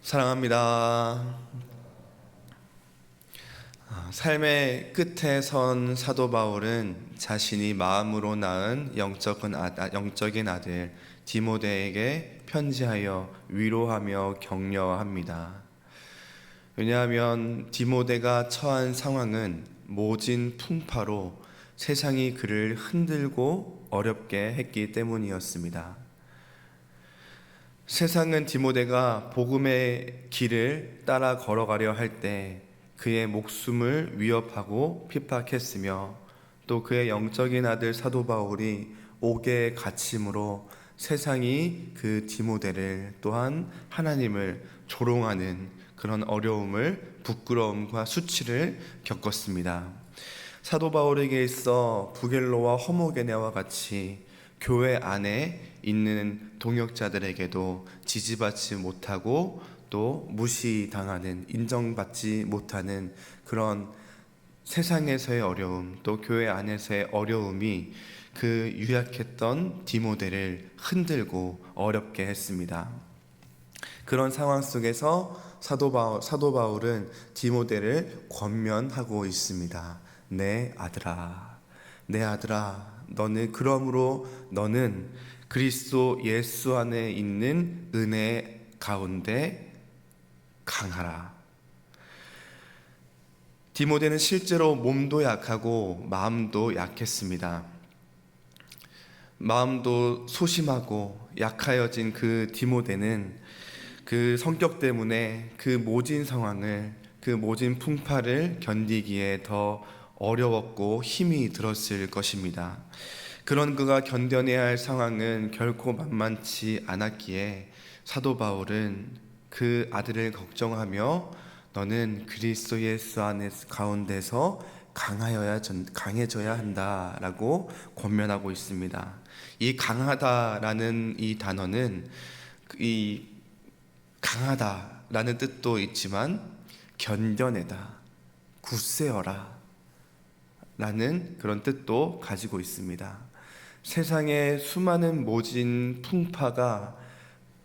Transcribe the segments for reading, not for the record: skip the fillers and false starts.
사랑합니다. 삶의 끝에 선 사도 바울은 자신이 마음으로 낳은 영적인 아들 디모데에게 편지하여 위로하며 격려합니다. 왜냐하면 디모데가 처한 상황은 모진 풍파로 세상이 그를 흔들고 어렵게 했기 때문이었습니다. 세상은 디모데가 복음의 길을 따라 걸어가려 할 때 그의 목숨을 위협하고 핍박했으며, 또 그의 영적인 아들 사도 바울이 옥의 갇힘으로 세상이 그 디모데를 또한 하나님을 조롱하는 그런 어려움을, 부끄러움과 수치를 겪었습니다. 사도 바울에게 있어 부겔로와 허모게네와 같이 교회 안에 있는 동역자들에게도 지지받지 못하고 또 무시당하는, 인정받지 못하는 그런 세상에서의 어려움, 또 교회 안에서의 어려움이 그 유약했던 디모데를 흔들고 어렵게 했습니다. 그런 상황 속에서 사도 바울은 디모데를 권면하고 있습니다. 내 아들아, 내 아들아, 그러므로 너는 그리스도 예수 안에 있는 은혜 가운데 강하라. 디모데는 실제로 몸도 약하고 마음도 약했습니다. 마음도 소심하고 약하여진 그 디모데는 그 성격 때문에 그 모진 상황을, 그 모진 풍파를 견디기에 더 어려웠고 힘이 들었을 것입니다. 그런 그가 견뎌내야 할 상황은 결코 만만치 않았기에 사도 바울은 그 아들을 걱정하며 너는 그리스도 예수 안에 가운데서 강해져야 한다라고 권면하고 있습니다. 이 강하다라는 이 단어는 이 강하다라는 뜻도 있지만 견뎌내다, 굳세어라 라는 그런 뜻도 가지고 있습니다. 세상의 수많은 모진 풍파가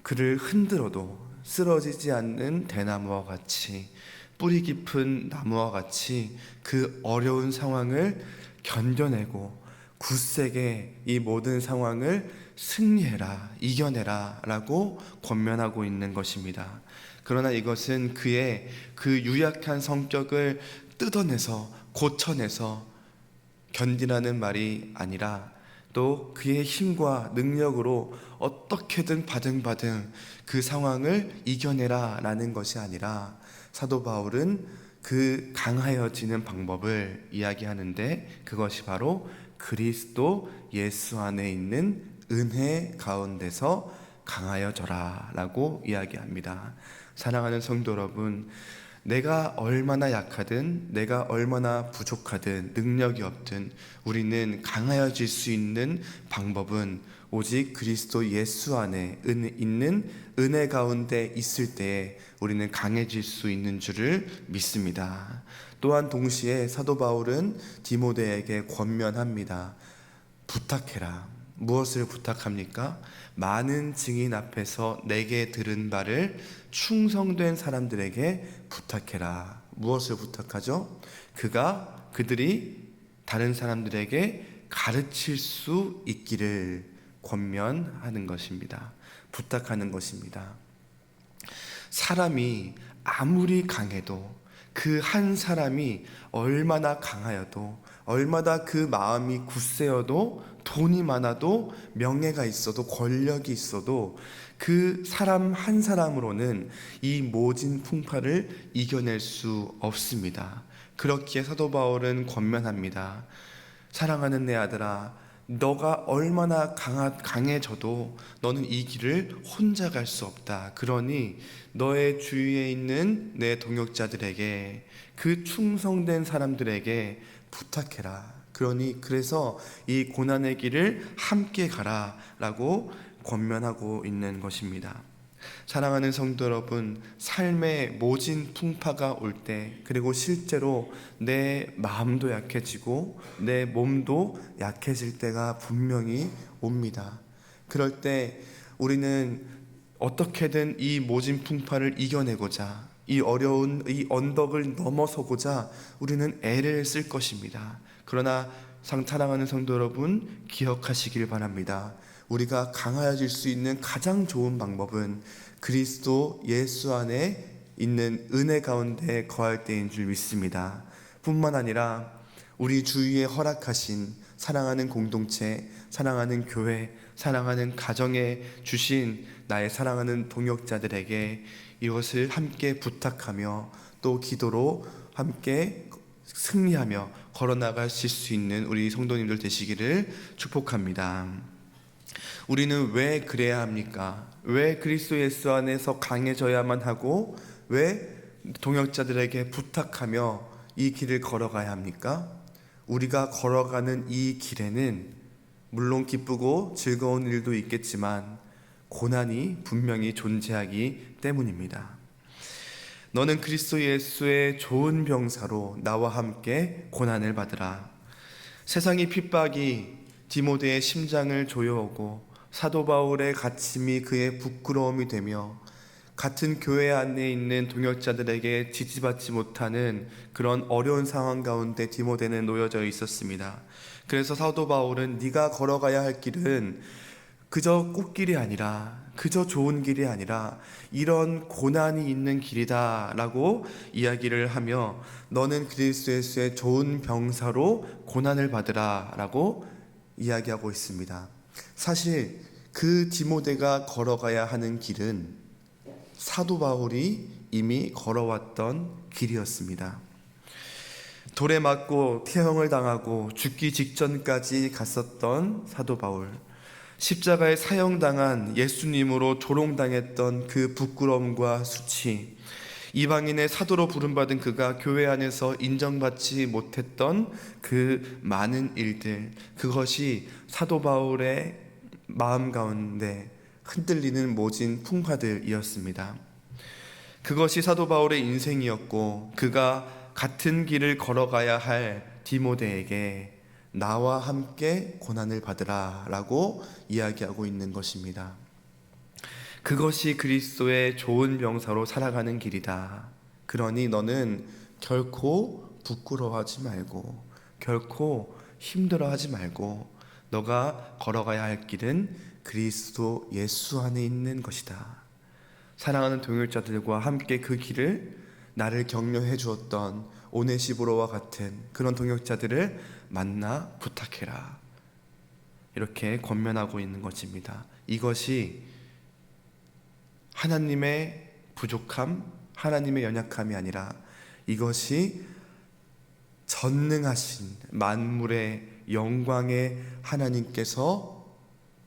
그를 흔들어도 쓰러지지 않는 대나무와 같이, 뿌리 깊은 나무와 같이 그 어려운 상황을 견뎌내고 굳세게 이 모든 상황을 승리해라, 이겨내라 라고 권면하고 있는 것입니다. 그러나 이것은 그의 그 유약한 성격을 뜯어내서, 고쳐내서 견디라는 말이 아니라, 또 그의 힘과 능력으로 어떻게든 바등바등 그 상황을 이겨내라 라는 것이 아니라, 사도 바울은 그 강하여지는 방법을 이야기하는데, 그것이 바로 그리스도 예수 안에 있는 은혜 가운데서 강하여져라 라고 이야기합니다. 사랑하는 성도 여러분, 내가 얼마나 약하든, 내가 얼마나 부족하든, 능력이 없든 우리는 강하여질 수 있는 방법은 오직 그리스도 예수 안에 있는 은혜 가운데 있을 때에 우리는 강해질 수 있는 줄을 믿습니다. 또한 동시에 사도 바울은 디모데에게 권면합니다. 부탁해라. 무엇을 부탁합니까? 많은 증인 앞에서 내게 들은 바를 충성된 사람들에게 부탁해라. 무엇을 부탁하죠? 그들이 다른 사람들에게 가르칠 수 있기를 권면하는 것입니다. 부탁하는 것입니다. 사람이 아무리 강해도, 그 한 사람이 얼마나 강하여도, 얼마나 그 마음이 굳세어도, 돈이 많아도, 명예가 있어도, 권력이 있어도 그 사람 한 사람으로는 이 모진 풍파를 이겨낼 수 없습니다. 그렇기에 사도 바울은 권면합니다. 사랑하는 내 아들아, 너가 얼마나 강해져도 너는 이 길을 혼자 갈 수 없다. 그러니 너의 주위에 있는 내 동역자들에게, 그 충성된 사람들에게 부탁해라. 그래서 이 고난의 길을 함께 가라 라고 권면하고 있는 것입니다. 사랑하는 성도 여러분, 삶의 모진 풍파가 올 때, 그리고 실제로 내 마음도 약해지고 내 몸도 약해질 때가 분명히 옵니다. 그럴 때 우리는 어떻게든 이 모진 풍파를 이겨내고자, 이 어려운 이 언덕을 넘어서고자 우리는 애를 쓸 것입니다. 그러나 사랑하는 성도 여러분, 기억하시길 바랍니다. 우리가 강하여질 수 있는 가장 좋은 방법은 그리스도 예수 안에 있는 은혜 가운데 거할 때인 줄 믿습니다. 뿐만 아니라 우리 주위에 허락하신 사랑하는 공동체, 사랑하는 교회, 사랑하는 가정에 주신 나의 사랑하는 동역자들에게 이것을 함께 부탁하며 또 기도로 함께 승리하며 걸어나가실 수 있는 우리 성도님들 되시기를 축복합니다. 우리는 왜 그래야 합니까? 왜 그리스도 예수 안에서 강해져야만 하고 왜 동역자들에게 부탁하며 이 길을 걸어가야 합니까? 우리가 걸어가는 이 길에는 물론 기쁘고 즐거운 일도 있겠지만 고난이 분명히 존재하기 때문입니다. 너는 그리스도 예수의 좋은 병사로 나와 함께 고난을 받으라. 세상의 핍박이 디모데의 심장을 조여오고 사도 바울의 갇힘이 그의 부끄러움이 되며 같은 교회 안에 있는 동역자들에게 지지받지 못하는 그런 어려운 상황 가운데 디모데는 놓여져 있었습니다. 그래서 사도 바울은 네가 걸어가야 할 길은 그저 꽃길이 아니라, 그저 좋은 길이 아니라 이런 고난이 있는 길이다 라고 이야기를 하며 너는 그리스도 예수의 좋은 병사로 고난을 받으라 라고 이야기하고 있습니다. 사실 그 디모데가 걸어가야 하는 길은 사도 바울이 이미 걸어왔던 길이었습니다. 돌에 맞고 태형을 당하고 죽기 직전까지 갔었던 사도 바울, 십자가에 사형당한 예수님으로 조롱당했던 그 부끄러움과 수치, 이방인의 사도로 부름받은 그가 교회 안에서 인정받지 못했던 그 많은 일들, 그것이 사도 바울의 마음 가운데 흔들리는 모진 풍파들이었습니다. 그것이 사도 바울의 인생이었고 그가 같은 길을 걸어가야 할 디모데에게 나와 함께 고난을 받으라 라고 이야기하고 있는 것입니다. 그것이 그리스도의 좋은 병사로 살아가는 길이다. 그러니 너는 결코 부끄러워하지 말고 결코 힘들어하지 말고 너가 걸어가야 할 길은 그리스도 예수 안에 있는 것이다. 사랑하는 동역자들과 함께 그 길을 나를 격려해 주었던 오네시보로와 같은 그런 동역자들을 만나 부탁해라. 이렇게 권면하고 있는 것입니다. 이것이 하나님의 부족함, 하나님의 연약함이 아니라 이것이 전능하신 만물의 영광의 하나님께서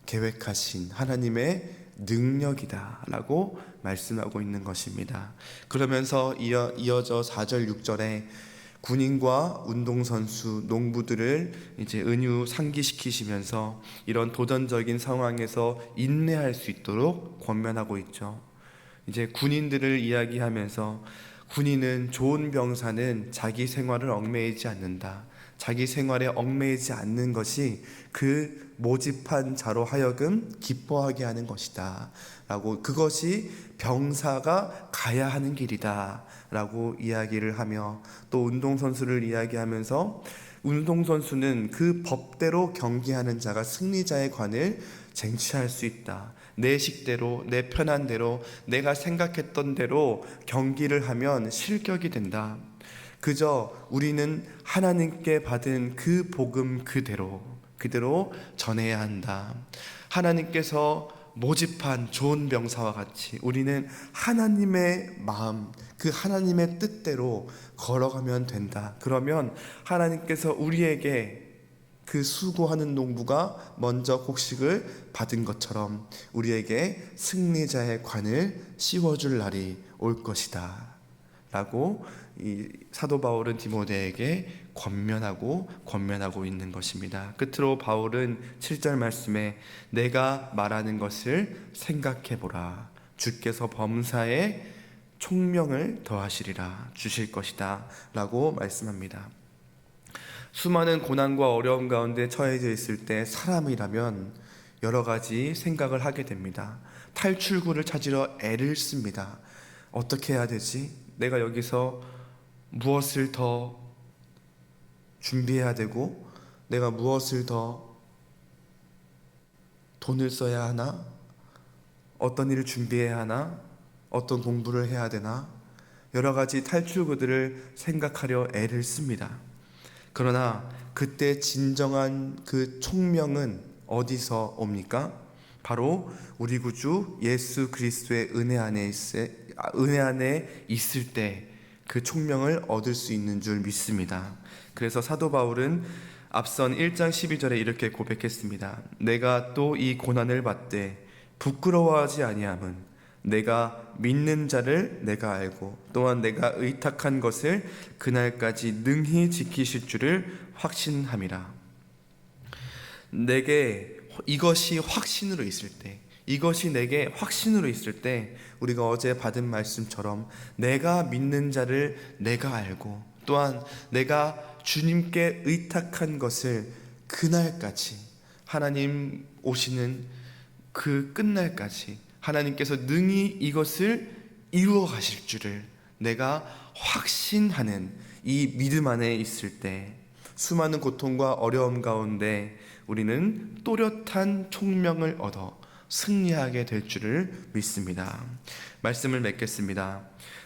계획하신 하나님의 능력이다 라고 말씀하고 있는 것입니다. 그러면서 이어져 4절 6절에 군인과 운동선수, 농부들을 이제 은유 상기시키시면서 이런 도전적인 상황에서 인내할 수 있도록 권면하고 있죠. 이제 군인들을 이야기하면서 군인은 좋은 병사는 자기 생활을 얽매이지 않는다. 자기 생활에 얽매이지 않는 것이 그 모집한 자로 하여금 기뻐하게 하는 것이다 라고, 그것이 병사가 가야 하는 길이다 라고 이야기를 하며, 또 운동선수를 이야기하면서 운동선수는 그 법대로 경기하는 자가 승리자의 관을 쟁취할 수 있다. 내 식대로, 내 편한 대로, 내가 생각했던 대로 경기를 하면 실격이 된다. 그저 우리는 하나님께 받은 그 복음 그대로 전해야 한다. 하나님께서 모집한 좋은 병사와 같이 우리는 하나님의 마음, 그 하나님의 뜻대로 걸어가면 된다. 그러면 하나님께서 우리에게 그 수고하는 농부가 먼저 곡식을 받은 것처럼 우리에게 승리자의 관을 씌워줄 날이 올 것이다 라고 이 사도 바울은 디모데에게 권면하고 있는 것입니다. 끝으로 바울은 7절 말씀에 내가 말하는 것을 생각해보라. 주께서 범사에 총명을 더하시리라, 주실 것이다 라고 말씀합니다. 수많은 고난과 어려움 가운데 처해져 있을 때 사람이라면 여러 가지 생각을 하게 됩니다. 탈출구를 찾으려 애를 씁니다. 어떻게 해야 되지? 내가 여기서 무엇을 더 준비해야 되고, 내가 무엇을 더 돈을 써야 하나? 어떤 일을 준비해야 하나? 어떤 공부를 해야 되나? 여러 가지 탈출구들을 생각하려 애를 씁니다. 그러나 그때 진정한 그 총명은 어디서 옵니까? 바로 우리 구주 예수 그리스도의 은혜 안에 있을 때 그 총명을 얻을 수 있는 줄 믿습니다. 그래서 사도 바울은 앞선 1장 12절에 이렇게 고백했습니다. 내가 또 이 고난을 받되 부끄러워하지 아니함은 내가 믿는 자를 내가 알고 또한 내가 의탁한 것을 그날까지 능히 지키실 줄을 확신함이라. 내게 이것이 확신으로 있을 때, 이것이 내게 확신으로 있을 때, 우리가 어제 받은 말씀처럼 내가 믿는 자를 내가 알고 또한 내가 주님께 의탁한 것을 그날까지, 하나님 오시는 그 끝날까지 하나님께서 능히 이것을 이루어 가실 줄을 내가 확신하는 이 믿음 안에 있을 때, 수많은 고통과 어려움 가운데 우리는 또렷한 총명을 얻어 승리하게 될 줄을 믿습니다. 말씀을 맺겠습니다.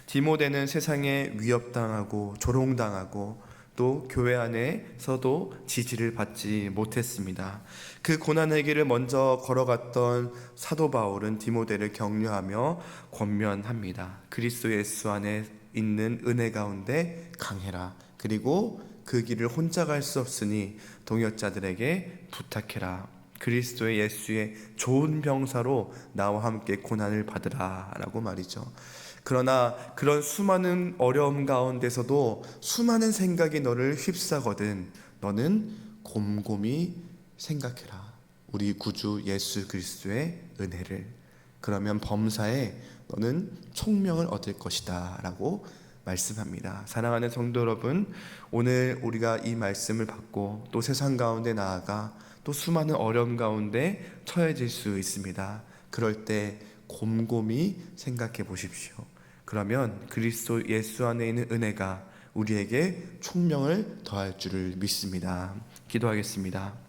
디모데는 세상에 위협당하고 조롱당하고 또 교회 안에서도 지지를 받지 못했습니다. 그 고난의 길을 먼저 걸어갔던 사도 바울은 디모데를 격려하며 권면합니다. 그리스도 예수 안에 있는 은혜 가운데 강해라. 그리고 그 길을 혼자 갈 수 없으니 동역자들에게 부탁해라. 그리스도의 예수의 좋은 병사로 나와 함께 고난을 받으라 라고 말이죠. 그러나 그런 수많은 어려움 가운데서도 수많은 생각이 너를 휩싸거든 너는 곰곰이 생각해라. 우리 구주 예수 그리스도의 은혜를. 그러면 범사에 너는 총명을 얻을 것이다 라고 말씀합니다. 사랑하는 성도 여러분, 오늘 우리가 이 말씀을 받고 또 세상 가운데 나아가 또 수많은 어려움 가운데 처해질 수 있습니다. 그럴 때 곰곰이 생각해 보십시오. 그러면 그리스도 예수 안에 있는 은혜가 우리에게 총명을 더할 줄을 믿습니다. 기도하겠습니다.